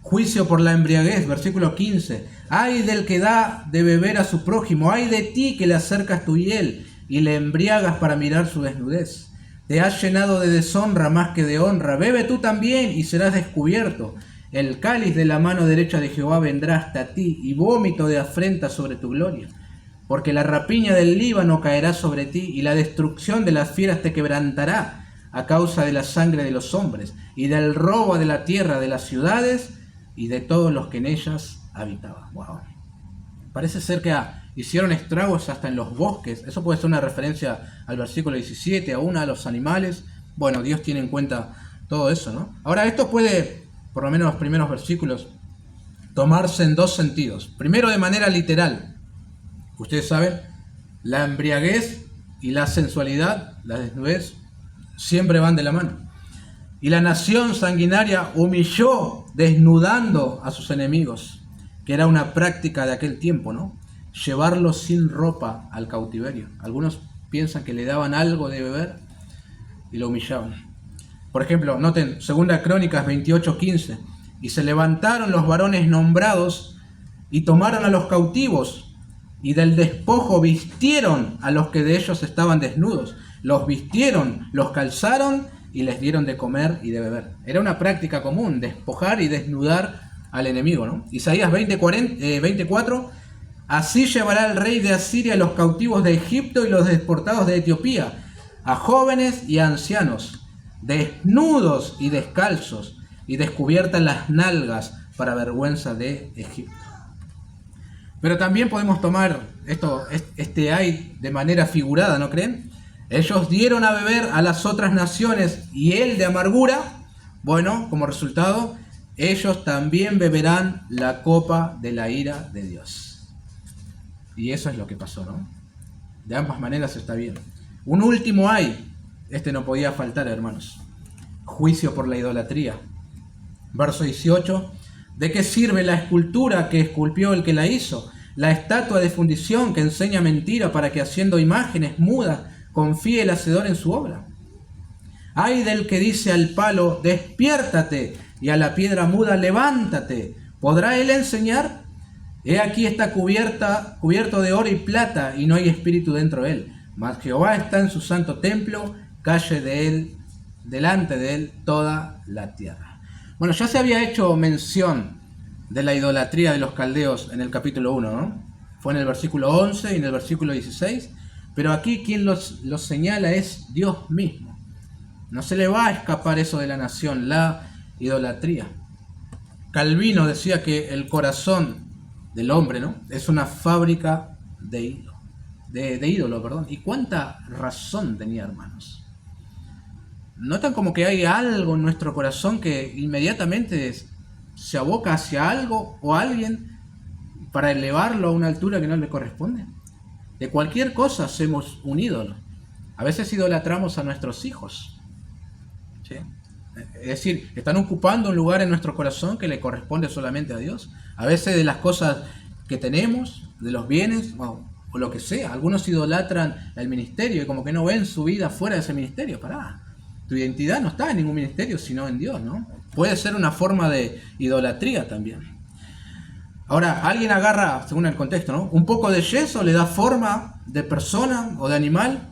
juicio por la embriaguez, versículo 15. Ay del que da de beber a su prójimo, ay de ti que le acercas tu hiel y le embriagas para mirar su desnudez. Te has llenado de deshonra más que de honra. Bebe tú también y serás descubierto. El cáliz de la mano derecha de Jehová vendrá hasta ti, y vómito de afrenta sobre tu gloria. Porque la rapiña del Líbano caerá sobre ti, y la destrucción de las fieras te quebrantará a causa de la sangre de los hombres, y del robo de la tierra, de las ciudades, y de todos los que en ellas habitaban. Wow. Parece ser que hicieron estragos hasta en los bosques. Eso puede ser una referencia al versículo 17, aún a los animales. Bueno, Dios tiene en cuenta todo eso, ¿no? Ahora, esto puede, por lo menos los primeros versículos, tomarse en dos sentidos. Primero, de manera literal. Ustedes saben, la embriaguez y la sensualidad, la desnudez, siempre van de la mano. Y la nación sanguinaria humilló desnudando a sus enemigos, que era una práctica de aquel tiempo, ¿no? Llevarlos sin ropa al cautiverio. Algunos piensan que le daban algo de beber y lo humillaban. Por ejemplo, noten, 2 Crónicas 28:15. Y se levantaron los varones nombrados y tomaron a los cautivos, y del despojo vistieron a los que de ellos estaban desnudos. Los vistieron, los calzaron y les dieron de comer y de beber. Era una práctica común, despojar y desnudar al enemigo, ¿no? Isaías 24. Así llevará el rey de Asiria a los cautivos de Egipto y los deportados de Etiopía, a jóvenes y a ancianos, desnudos y descalzos, y descubiertas las nalgas para vergüenza de Egipto. Pero también podemos tomar este ay de manera figurada, ¿no creen? Ellos dieron a beber a las otras naciones y él de amargura. Bueno, como resultado, ellos también beberán la copa de la ira de Dios. Y eso es lo que pasó, ¿no? De ambas maneras está bien. Un último ay, no podía faltar, hermanos. Juicio por la idolatría. Verso 18. ¿De qué sirve la escultura que esculpió el que la hizo? La estatua de fundición que enseña mentira para que haciendo imágenes mudas confíe el hacedor en su obra. Ay del que dice al palo, despiértate, y a la piedra muda, levántate. ¿Podrá él enseñar? He aquí está cubierto de oro y plata, y no hay espíritu dentro de él. Mas Jehová está en su santo templo, calle de él, delante de él toda la tierra. Bueno, ya se había hecho mención de la idolatría de los caldeos en el capítulo 1, ¿no? Fue en el versículo 11 y en el versículo 16, pero aquí quien los señala es Dios mismo. No se le va a escapar eso de la nación, la idolatría. Calvino decía que el corazón del hombre, ¿no?, es una fábrica de ídolo. ¿Y cuánta razón tenía, hermanos? ¿Notan como que hay algo en nuestro corazón que inmediatamente se aboca hacia algo o alguien para elevarlo a una altura que no le corresponde? De cualquier cosa hacemos un ídolo. A veces idolatramos a nuestros hijos, ¿sí? Es decir, están ocupando un lugar en nuestro corazón que le corresponde solamente a Dios. A veces de las cosas que tenemos, de los bienes o lo que sea. Algunos idolatran el ministerio y como que no ven su vida fuera de ese ministerio. Pará, tu identidad no está en ningún ministerio sino en Dios, ¿no? Puede ser una forma de idolatría también. Ahora, alguien agarra, según el contexto, ¿no?, un poco de yeso, le da forma de persona o de animal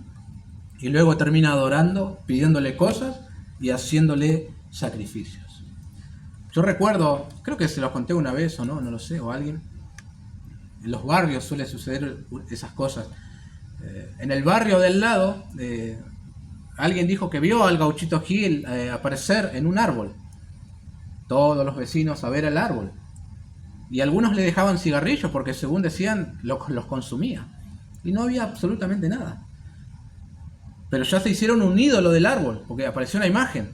y luego termina adorando, pidiéndole cosas y haciéndole sacrificios. Yo recuerdo, creo que se los conté una vez o no lo sé, o alguien. En los barrios suele suceder esas cosas. En el barrio del lado, alguien dijo que vio al Gauchito Gil aparecer en un árbol. Todos los vecinos a ver el árbol. Y algunos le dejaban cigarrillos porque, según decían, los consumía. Y no había absolutamente nada. Pero ya se hicieron un ídolo del árbol, porque apareció una imagen.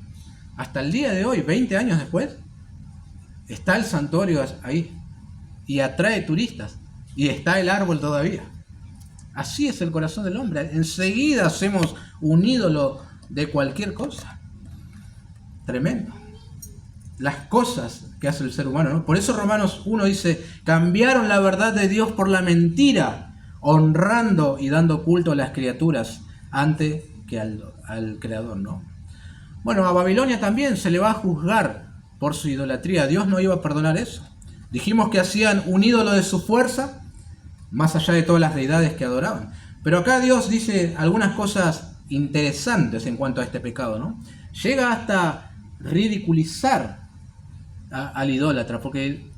Hasta el día de hoy, 20 años después, está el santuario ahí. Y atrae turistas. Y está el árbol todavía. Así es el corazón del hombre. Enseguida hacemos un ídolo de cualquier cosa. Tremendo. Las cosas que hace el ser humano, ¿no? Por eso Romanos 1 dice, cambiaron la verdad de Dios por la mentira, honrando y dando culto a las criaturas antes que al Creador, ¿no? Bueno, a Babilonia también se le va a juzgar por su idolatría. Dios no iba a perdonar eso. Dijimos que hacían un ídolo de su fuerza, más allá de todas las deidades que adoraban. Pero acá Dios dice algunas cosas interesantes en cuanto a este pecado, ¿no? Llega hasta ridiculizar al idólatra, porque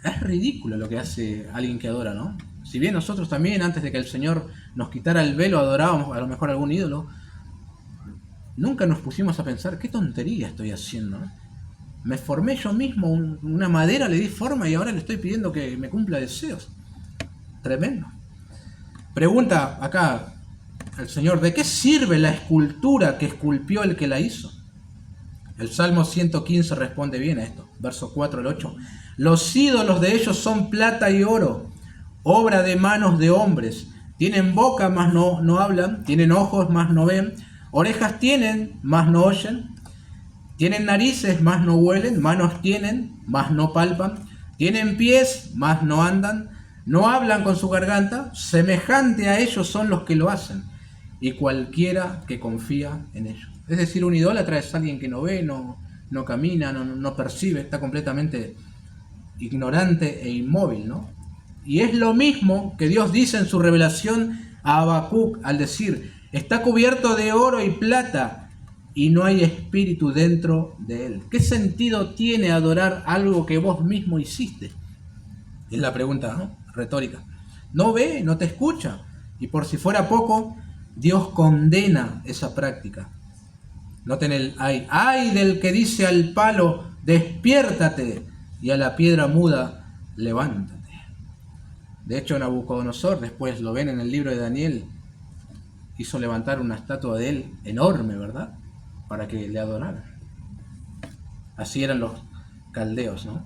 es ridículo lo que hace alguien que adora, ¿no? Si bien nosotros también, antes de que el Señor nos quitara el velo, adorábamos a lo mejor algún ídolo, nunca nos pusimos a pensar, qué tontería estoy haciendo, ¿no? Me formé yo mismo una madera, le di forma y ahora le estoy pidiendo que me cumpla deseos. Tremendo. Pregunta acá el Señor, ¿de qué sirve la escultura que esculpió el que la hizo? El Salmo 115 responde bien a esto, verso 4 al 8. Los ídolos de ellos son plata y oro, obra de manos de hombres. Tienen boca, mas no hablan, tienen ojos, mas no ven, orejas tienen, mas no oyen, tienen narices, mas no huelen, manos tienen, mas no palpan, tienen pies, mas no andan, no hablan con su garganta, semejante a ellos son los que lo hacen, y cualquiera que confía en ellos. Es decir, un idólatra es alguien que no ve, no camina, no percibe, está completamente ignorante e inmóvil, ¿no? Y es lo mismo que Dios dice en su revelación a Habacuc al decir, está cubierto de oro y plata y no hay espíritu dentro de él. ¿Qué sentido tiene adorar algo que vos mismo hiciste? Es la pregunta, ¿no? Retórica. No ve, no te escucha. Y por si fuera poco, Dios condena esa práctica. Noten el ay del que dice al palo, despiértate, y a la piedra muda, levántate. De hecho, Nabucodonosor, después lo ven en el libro de Daniel, hizo levantar una estatua de él enorme, ¿verdad? Para que le adoraran. Así eran los caldeos, ¿no?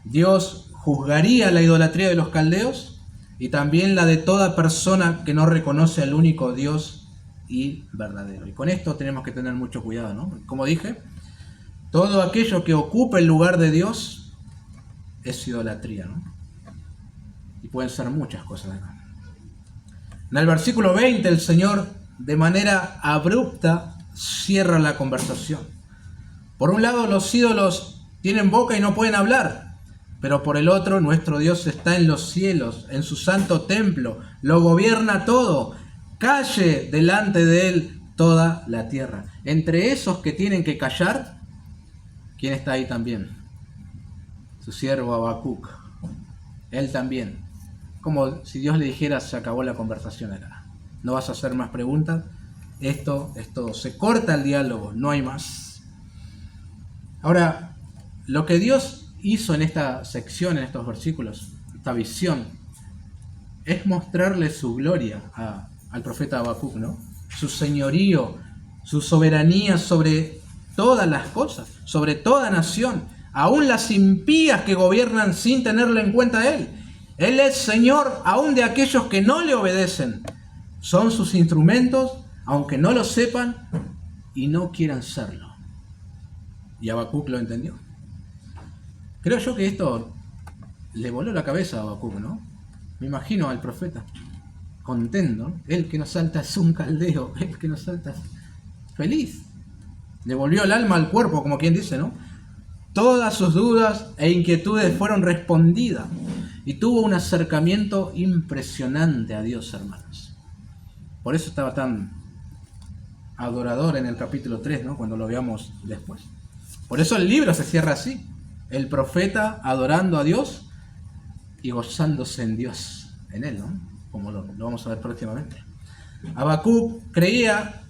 Dios juzgaría la idolatría de los caldeos y también la de toda persona que no reconoce al único Dios y verdadero. Y con esto tenemos que tener mucho cuidado, ¿no? Como dije, todo aquello que ocupa el lugar de Dios es idolatría, ¿no? Y pueden ser muchas cosas acá. En el versículo 20 el Señor de manera abrupta cierra la conversación. Por un lado, los ídolos tienen boca y no pueden hablar, pero por el otro, nuestro Dios está en los cielos, en su santo templo, lo gobierna todo, calle delante de él toda la tierra. Entre esos que tienen que callar, ¿quién está ahí también? Su siervo Habacuc, él también. Como si Dios le dijera, se acabó la conversación acá, no vas a hacer más preguntas, esto es todo, se corta el diálogo, no hay más. Ahora, lo que Dios hizo en esta sección, en estos versículos, esta visión, es mostrarle su gloria al profeta Habacuc, ¿no? Su señorío, su soberanía sobre todas las cosas, sobre toda nación, aún las impías que gobiernan sin tenerlo en cuenta a él. Él es Señor aún de aquellos que no le obedecen. Son sus instrumentos, aunque no lo sepan y no quieran serlo. Y Habacuc lo entendió. Creo yo que esto le voló la cabeza a Habacuc, ¿no? Me imagino al profeta contento, ¿no? El que no salta es un caldeo, el que no salta es feliz. Le volvió el alma al cuerpo, como quien dice, ¿no? Todas sus dudas e inquietudes fueron respondidas y tuvo un acercamiento impresionante a Dios, hermanos. Por eso estaba tan adorador en el capítulo 3, ¿no? Cuando lo veamos después. Por eso el libro se cierra así. El profeta adorando a Dios y gozándose en Dios, en él, ¿no? Como lo vamos a ver próximamente. Habacuc creía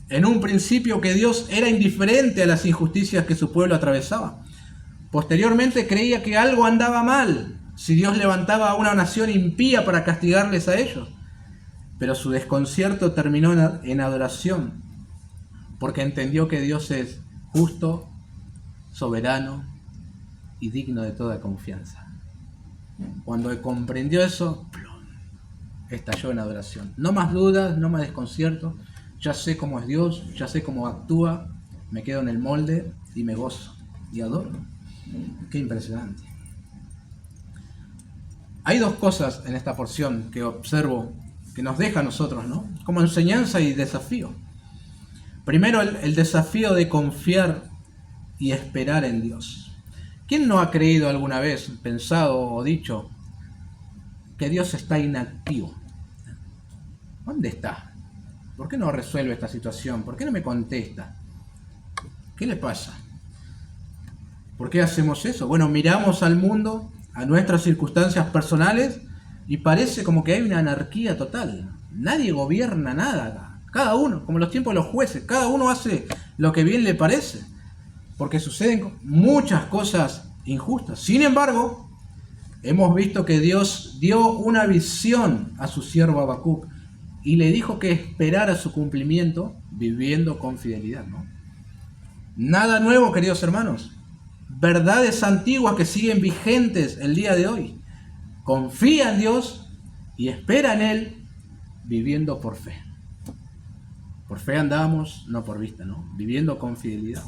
en un principio que Dios era indiferente a las injusticias que su pueblo atravesaba. Posteriormente creía que algo andaba mal si Dios levantaba a una nación impía para castigarles a ellos. Pero su desconcierto terminó en adoración, porque entendió que Dios es justo, soberano y digno de toda confianza. Cuando comprendió eso, estalló en adoración. No más dudas, no más desconcierto. Ya sé cómo es Dios, ya sé cómo actúa, me quedo en el molde y me gozo y adoro. Qué impresionante. Hay dos cosas en esta porción que observo que nos deja a nosotros, ¿no? Como enseñanza y desafío. Primero, el desafío de confiar y esperar en Dios. ¿Quién no ha creído alguna vez, pensado o dicho que Dios está inactivo? ¿Dónde está? ¿Por qué no resuelve esta situación? ¿Por qué no me contesta? ¿Qué le pasa? ¿Por qué hacemos eso? Bueno, miramos al mundo, a nuestras circunstancias personales, y parece como que hay una anarquía total. Nadie gobierna nada. Cada uno, como los tiempos de los jueces, cada uno hace lo que bien le parece. Porque suceden muchas cosas injustas. Sin embargo, hemos visto que Dios dio una visión a su siervo Habacuc y le dijo que esperara su cumplimiento viviendo con fidelidad, ¿no? Nada nuevo, queridos hermanos. Verdades antiguas que siguen vigentes el día de hoy. Confía en Dios y espera en Él viviendo por fe. Por fe andamos, no por vista, ¿no? Viviendo con fidelidad.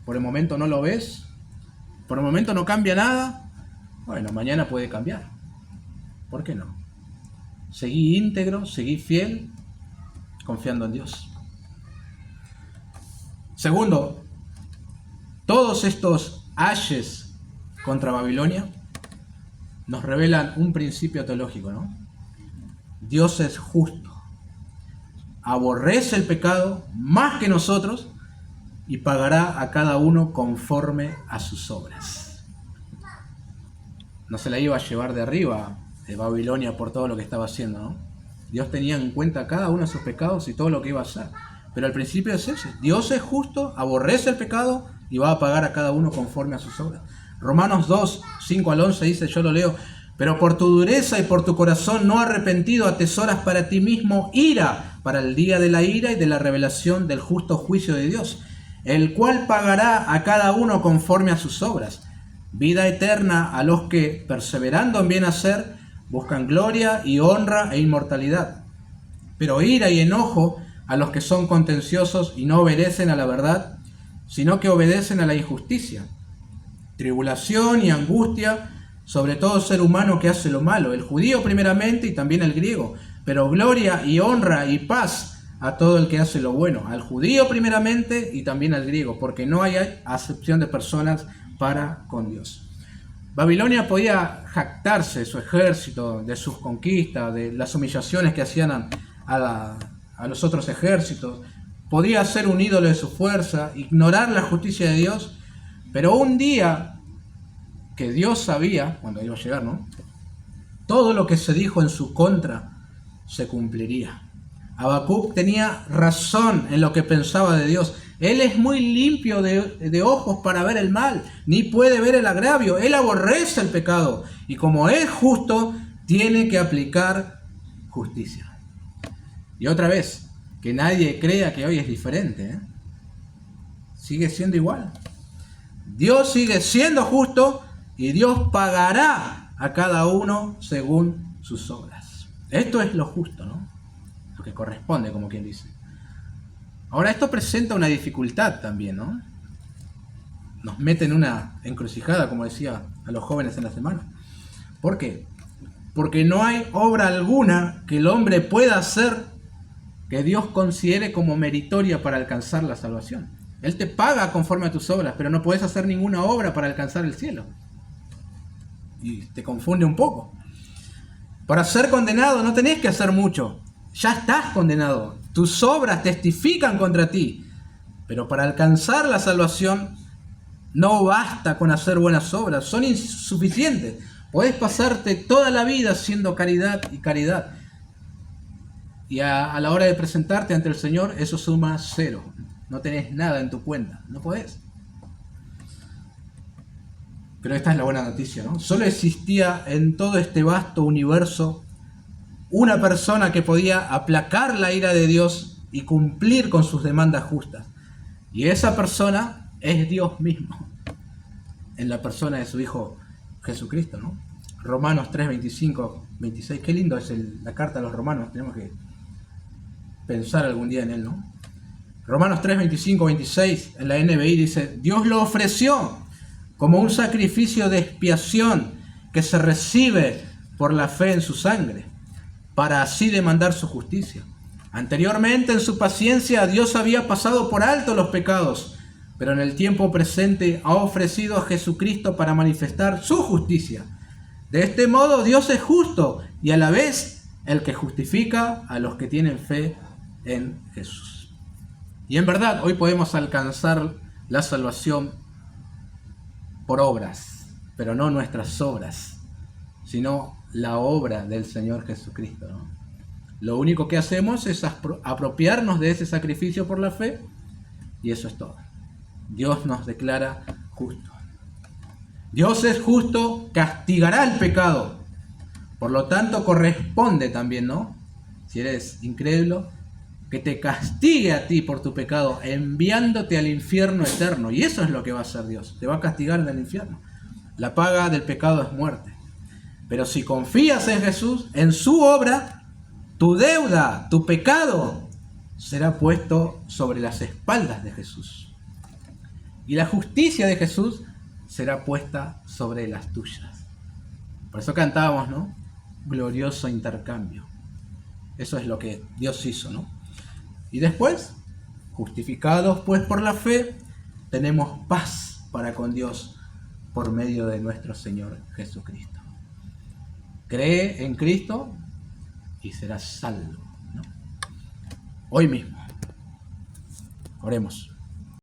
Por el momento no lo ves, por el momento no cambia nada. Bueno, mañana puede cambiar. ¿Por qué no? Seguí íntegro, seguí fiel, confiando en Dios. Segundo, todos estos ayes contra Babilonia nos revelan un principio teológico, ¿no? Dios es justo, aborrece el pecado más que nosotros y pagará a cada uno conforme a sus obras. No se la iba a llevar de arriba de Babilonia por todo lo que estaba haciendo, ¿no? Dios tenía en cuenta cada uno de sus pecados y todo lo que iba a hacer. Pero al principio es ese. Dios es justo, aborrece el pecado y va a pagar a cada uno conforme a sus obras. Romanos 2, 5 al 11 dice, yo lo leo, pero por tu dureza y por tu corazón no arrepentido atesoras para ti mismo ira para el día de la ira y de la revelación del justo juicio de Dios, el cual pagará a cada uno conforme a sus obras. Vida eterna a los que, perseverando en bien hacer, buscan gloria y honra e inmortalidad. Pero ira y enojo a los que son contenciosos y no obedecen a la verdad, sino que obedecen a la injusticia. Tribulación y angustia sobre todo ser humano que hace lo malo, el judío primeramente y también el griego, pero gloria y honra y paz a todo el que hace lo bueno, al judío primeramente y también al griego, porque no hay acepción de personas para con Dios. Babilonia podía jactarse de su ejército, de sus conquistas, de las humillaciones que hacían a los otros ejércitos. Podía ser un ídolo de su fuerza, ignorar la justicia de Dios, pero un día que Dios sabía, cuando iba a llegar, ¿no?, todo lo que se dijo en su contra se cumpliría. Habacuc tenía razón en lo que pensaba de Dios. Él es muy limpio de ojos para ver el mal, ni puede ver el agravio. Él aborrece el pecado y como es justo, tiene que aplicar justicia. Y otra vez, que nadie crea que hoy es diferente, ¿eh? Sigue siendo igual. Dios sigue siendo justo y Dios pagará a cada uno según sus obras. Esto es lo justo, ¿no? Lo que corresponde, como quien dice. Ahora, esto presenta una dificultad también, ¿no? Nos mete en una encrucijada, como decía a los jóvenes en la semana. ¿Por qué? Porque no hay obra alguna que el hombre pueda hacer que Dios considere como meritoria para alcanzar la salvación. Él te paga conforme a tus obras, pero no puedes hacer ninguna obra para alcanzar el cielo. Y te confunde un poco. Para ser condenado no tenés que hacer mucho. Ya estás condenado. Tus obras testifican contra ti. Pero para alcanzar la salvación no basta con hacer buenas obras. Son insuficientes. Podés pasarte toda la vida haciendo caridad y caridad. Y a la hora de presentarte ante el Señor, eso suma 0. No tenés nada en tu cuenta. No podés. Pero esta es la buena noticia, ¿no? Solo existía en todo este vasto universo una persona que podía aplacar la ira de Dios y cumplir con sus demandas justas. Y esa persona es Dios mismo, en la persona de su Hijo Jesucristo, ¿no? Romanos 3, 25, 26. Qué lindo es la carta a los romanos. Tenemos que pensar algún día en él, ¿no? Romanos 3, 25, 26, en la NBI dice, Dios lo ofreció como un sacrificio de expiación que se recibe por la fe en su sangre, para así demandar su justicia. Anteriormente, en su paciencia, Dios había pasado por alto los pecados, pero en el tiempo presente ha ofrecido a Jesucristo para manifestar su justicia. De este modo, Dios es justo y a la vez el que justifica a los que tienen fe en Jesús. Y en verdad, hoy podemos alcanzar la salvación por obras, pero no nuestras obras, sino la obra del Señor Jesucristo, ¿no? Lo único que hacemos es apropiarnos de ese sacrificio por la fe, y eso es todo. Dios nos declara justos. Dios es justo, castigará el pecado. Por lo tanto, corresponde también, ¿no? Si eres incrédulo, que te castigue a ti por tu pecado, enviándote al infierno eterno. Y eso es lo que va a hacer Dios. Te va a castigar en el infierno. La paga del pecado es muerte. Pero si confías en Jesús, en su obra, tu deuda, tu pecado, será puesto sobre las espaldas de Jesús. Y la justicia de Jesús será puesta sobre las tuyas. Por eso cantábamos, ¿no? Glorioso intercambio. Eso es lo que Dios hizo, ¿no? Y después, justificados pues por la fe, tenemos paz para con Dios por medio de nuestro Señor Jesucristo. Cree en Cristo y serás salvo, ¿no? Hoy mismo. Oremos.